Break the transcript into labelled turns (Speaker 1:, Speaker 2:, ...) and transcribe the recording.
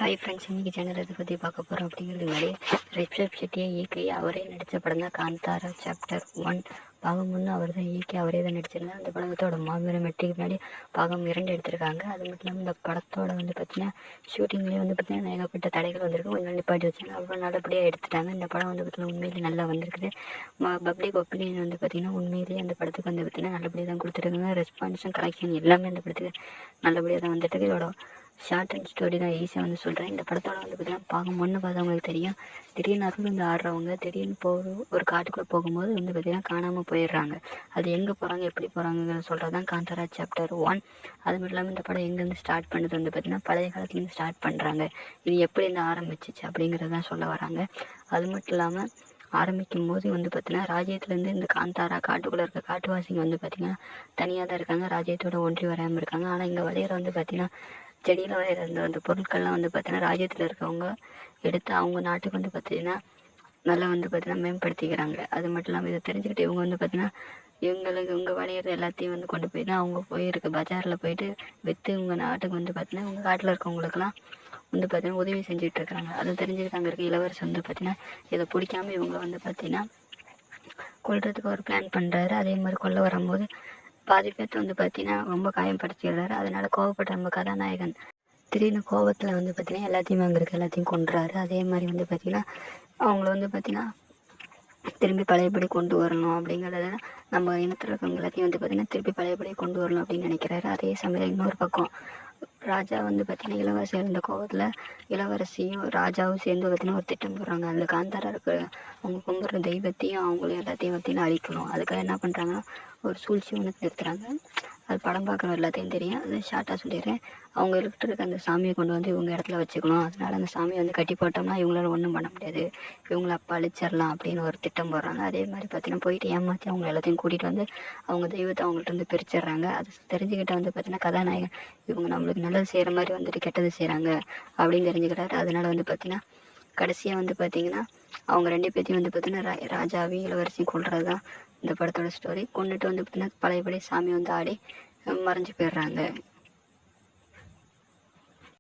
Speaker 1: Hi friends, இன்றைக்கி channel எதை பற்றி பார்க்க போகிறோம் அப்படிங்கிறது முன்னாடி ரிஷப் ஷெட்டியை இயக்கி அவரே நடித்த படம் தான் காந்தாரா சாப்டர் 1. பாகம் 1 அவர் தான் இயக்கி அவரே தான் நடிச்சிருந்தார். அந்த படத்தோட மாபெரும் வெற்றிக்கு முன்னாடி பாகம் 2 எடுத்திருக்காங்க. அது மட்டும் இல்லாமல் இந்த படத்தோட பார்த்திங்கன்னா ஷூட்டிங்லேயே பார்த்திங்கன்னா ஏகப்பட்ட தடைகள் வந்திருக்கு. கொஞ்சம் நிப்பாட்டி வச்சாங்க, அப்புறம் நல்லபடியாக எடுத்துட்டாங்க. இந்த படம் பார்த்திங்கன்னா உண்மையிலே நல்லா வந்திருக்குது. பப்ளிக் ஒப்பீனியன் பார்த்திங்கன்னா உண்மையிலேயே அந்த படத்துக்கு பார்த்திங்கன்னா நல்லபடியாக தான் கொடுத்துருக்காங்க. ரெஸ்பான்ஸும் கலெக்ஷன் எல்லாமே அந்த படத்துக்கு நல்லபடியாக தான் வந்துட்டு இதோட ஷார்ட் அண்ட் ஸ்டோரி தான் ஈஸியாக சொல்கிறேன். இந்த படத்தோட பார்த்திங்கன்னா பாகம் 1 பார்த்தவங்களுக்கு தெரியும். திடீர்னு அருள் ஆடுறவங்க திடீர்னு ஒரு காட்டுக்குள்ளே போகும்போது பார்த்திங்கன்னா காணாமல் போயிடுறாங்க. அது எங்கே போகிறாங்க, எப்படி போகிறாங்கன்னு சொல்கிறது தான் காந்தாரா சாப்டர் 1. அது மட்டும் இல்லாமல் இந்த படம் எங்கேருந்து ஸ்டார்ட் பண்ணுறது பார்த்திங்கன்னா பழைய காலத்துலேருந்து ஸ்டார்ட் பண்ணுறாங்க. இது எப்படி இருந்து ஆரம்பிச்சிச்சு அப்படிங்கிறதான் சொல்ல வராங்க. அது மட்டும் இல்லாமல் ஆரம்பிக்கும் போது பார்த்திங்கன்னா ராஜ்யத்துலேருந்து இந்த காந்தாரா காட்டுக்குள்ளே இருக்க காட்டுவாசிங்க பார்த்திங்கன்னா தனியாக தான் இருக்காங்க. ராஜ்யத்தோட ஒன்றி வராமல் இருக்காங்க. ஆனால் இங்கே வளையிற பார்த்திங்கன்னா செடியில் வளையிற அந்த பொருட்கள்லாம் பார்த்திங்கன்னா ராஜ்யத்தில் இருக்கவங்க எடுத்து அவங்க நாட்டுக்கு பார்த்திங்கன்னா நல்லா பார்த்திங்கன்னா மேம்படுத்திக்கிறாங்க. அது மட்டும் இல்லாமல் இதை தெரிஞ்சுக்கிட்டு இவங்க பார்த்திங்கன்னா இவங்க வளையிறது எல்லாத்தையும் கொண்டு போயிட்டு அவங்க போயிருக்க பஜாரில் போயிட்டு விற்று இவங்க நாட்டுக்கு பார்த்திங்கன்னா இவங்க காட்டில் இருக்கவங்களுக்கெல்லாம் பார்த்திங்கன்னா உதவி செஞ்சுட்டு இருக்கிறாங்க. அதை தெரிஞ்சுக்கிட்டு அங்கே இருக்க இளவரசர் பார்த்திங்கன்னா இதை பிடிக்காம இவங்க பார்த்திங்கன்னா கொல்றதுக்கு ஒரு பிளான் பண்ணுறாரு. அதே மாதிரி கொல்ல வரும்போது பாதி பேர்த்து பார்த்திங்கன்னா ரொம்ப காயப்படுத்திடுறாரு. அதனால் கோவப்பட்ட நம்ம கதாநாயகன் திடீர்னு கோவத்தில் பார்த்திங்கன்னா எல்லாத்தையுமே அங்கே இருக்க எல்லாத்தையும் கொண்டுறாரு. அதே மாதிரி பார்த்திங்கன்னா அவங்கள பார்த்திங்கன்னா திரும்பி பழையபடி கொண்டு வரணும் அப்படிங்கிறத நம்ம இனத்தில் இருக்கவங்க எல்லாத்தையும் பார்த்திங்கன்னா திருப்பி பழையபடி கொண்டு வரணும் அப்படின்னு நினைக்கிறாரு. அதே சமயம் இன்னொரு பக்கம் ராஜா பார்த்திங்கன்னா இளவரசி இருந்த கோவத்தில் இளவரசியும் ராஜாவும் சேர்ந்து பார்த்திங்கன்னா ஒரு திட்டம் போடுறாங்க. அந்த காந்தாரா இருக்கிற அவங்க கும்பிட்ற தெய்வத்தையும் அவங்களையும் எல்லாத்தையும் பார்த்திங்கன்னா அழிக்கணும். அதுக்காக என்ன பண்ணுறாங்கன்னா ஒரு சூழ்ச்சி ஒன்று நிறுத்துறாங்க. அது படம் பார்க்குறோம் எல்லாத்தையும் தெரியும். அது ஷார்ட்டாக சொல்லிடுறேன். அவங்க இருக்க அந்த சாமியை கொண்டு இவங்க இடத்துல வச்சுக்கணும். அதனால் அந்த சாமியை கட்டி போட்டோம்னா இவங்களால ஒன்றும் பண்ண முடியாது, இவங்கள அப்போ அழிச்சிடலாம் அப்படின்னு ஒரு திட்டம் போடுறாங்க. அதே மாதிரி பார்த்திங்கன்னா போயிட்டு ஏமாற்றி அவங்க எல்லாத்தையும் கூட்டிகிட்டு அவங்க தெய்வத்தை அவங்கள்ட்ட பிரிச்சிடுறாங்க. அது தெரிஞ்சுக்கிட்ட பார்த்திங்கன்னா கதாநாயகன் இவங்க நம்மளுக்கு நல்லது செய்கிற மாதிரி கெட்டது செய்கிறாங்க அப்படின்னு தெரிஞ்சுக்கிட்டாரு. அதனால் பார்த்திங்கன்னா கடைசியாக பார்த்திங்கன்னா அவங்க 2 பேர்த்தையும் பார்த்திங்கன்னா ராஜாவையும் இளவரசியும் கொள்வது தான் இந்த படத்தோட ஸ்டோரி. கொண்டுட்டு பார்த்திங்கன்னா பழையபடி சாமி ஆடி மறைஞ்சு போயிடுறாங்க.